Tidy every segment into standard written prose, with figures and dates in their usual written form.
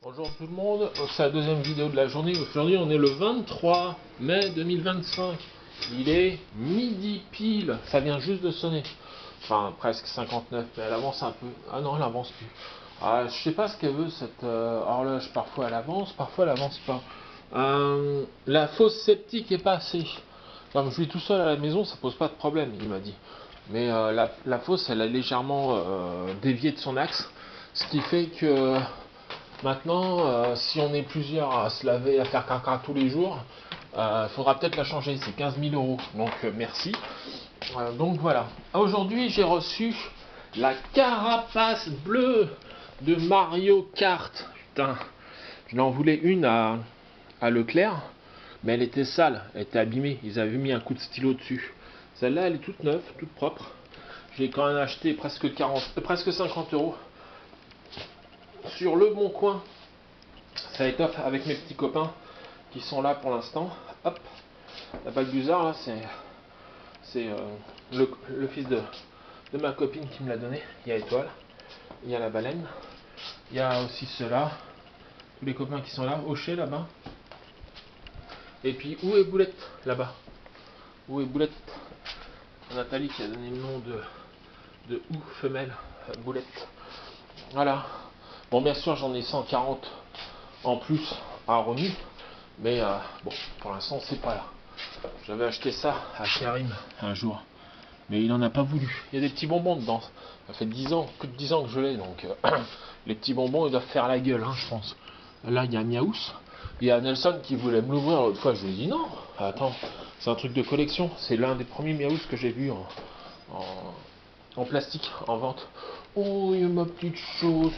Bonjour tout le monde, c'est la deuxième vidéo de la journée. Aujourd'hui on est le 23 mai 2025. Il est midi pile, ça vient juste de sonner. Enfin presque 59, mais elle avance un peu. Ah non, elle avance plus. Ah, je sais pas ce qu'elle veut cette horloge, parfois elle avance pas. La fosse sceptique est passée. Comme je suis tout seul à la maison, ça pose pas de problème, il m'a dit. Mais la fosse elle a légèrement dévié de son axe. Ce qui fait que maintenant, si on est plusieurs à se laver, à faire caca tous les jours, il faudra peut-être la changer. C'est 15 000 euros. Donc merci. Donc voilà. Aujourd'hui, j'ai reçu la carapace bleue de Mario Kart. Putain, je en voulais une à Leclerc, mais elle était sale, elle était abîmée. Ils avaient mis un coup de stylo dessus. Celle-là, elle est toute neuve, toute propre. J'ai quand même acheté presque 50 euros sur le bon coin. Ça étoffe avec mes petits copains qui sont là pour l'instant. Hop, la Balbuzard là, c'est le fils de ma copine qui me l'a donné. Il y a Étoile, il y a la baleine, il y a aussi ceux-là, tous les copains qui sont là, Hocher là-bas. Et puis où est Boulette là-bas? Où est Boulette? Nathalie qui a donné le nom de ou femelle Boulette. Voilà. Bon, bien sûr, j'en ai 140 en plus à remis, mais bon, pour l'instant, c'est pas là. J'avais acheté ça à Karim un jour, mais il en a pas voulu. Il y a des petits bonbons dedans. Ça fait 10 ans, plus de 10 ans que je l'ai, donc les petits bonbons, ils doivent faire la gueule, hein, je pense. Là, il y a Miaous. Il y a Nelson qui voulait me l'ouvrir l'autre fois. Je lui ai dit non, attends, c'est un truc de collection. C'est l'un des premiers Miaous que j'ai vu en plastique, en vente. Oh, il y a ma petite chose,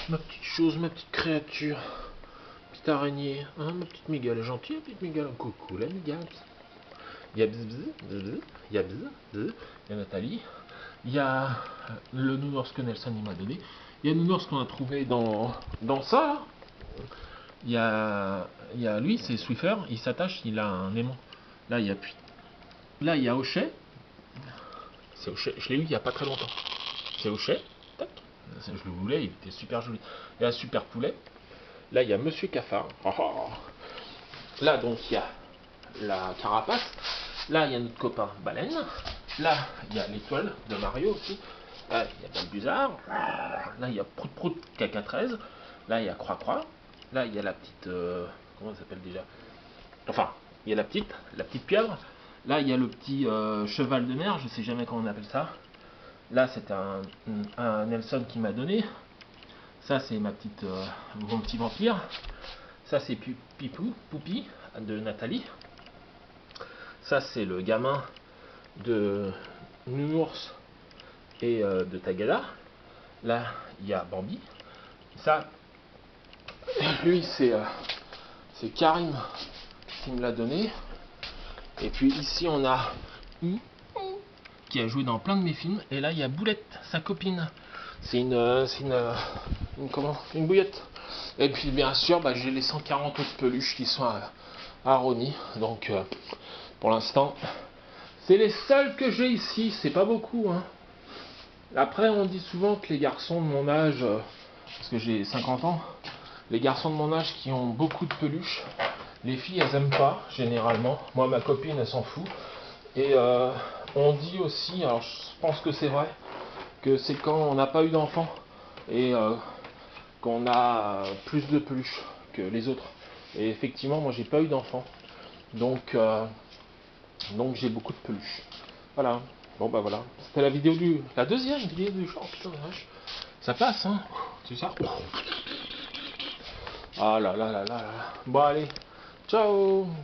ma petite créature. Petite araignée, hein, ma petite migale, gentille, petite migale, coucou la migale. Il y a bzz, bzz, il y a bzz, bzz, il y a Nathalie, il y a le nounours que Nelson il m'a donné, il y a le nounours qu'on a trouvé dans ça là. Il y a lui, c'est Swiffer, il s'attache, il a un aimant. Là il y a là il y a Hochet, c'est Hochet, je l'ai eu il y a pas très longtemps. C'est Hochet, tac, je le voulais, il était super joli. Il y a Super Poulet. Là, il y a Monsieur Cafard. Oh, oh. Là, donc, il y a la carapace. Là, il y a notre copain Baleine. Là, il y a l'étoile de Mario aussi. Là, il y a Balbuzard. Là, il y a Prout Prout Caca 13. Là, il y a Croix Croix. Là, il y a la petite... comment ça s'appelle déjà? Enfin, il y a la petite pieuvre. Là, il y a le petit cheval de mer. Je sais jamais comment on appelle ça. Là, c'est un Nelson qui m'a donné. Ça, c'est mon petit vampire. Ça, c'est Poupi de Nathalie. Ça, c'est le gamin de Nounours et de Tagada. Là, il y a Bambi. Ça, lui, c'est Karim qui me l'a donné. Et puis ici, on a I qui a joué dans plein de mes films. Et là, il y a Boulette, sa copine. C'est une bouillette. Et puis bien sûr, j'ai les 140 autres peluches qui sont à Rony. Donc pour l'instant, c'est les seuls que j'ai ici. C'est pas beaucoup, hein. Après, on dit souvent que les garçons de mon âge, parce que j'ai 50 ans, les garçons de mon âge qui ont beaucoup de peluches, les filles elles aiment pas généralement. Moi, ma copine elle s'en fout. Et on dit aussi, alors je pense que c'est vrai, que c'est quand on n'a pas eu d'enfant et qu'on a plus de peluches que les autres. Et effectivement, moi j'ai pas eu d'enfant, donc j'ai beaucoup de peluches. Voilà. Bon bah voilà. C'était la deuxième vidéo du jour. Putain, vache. Ça passe, hein. C'est ça. Ah là là là là là. Bon allez. Ciao. Bisous.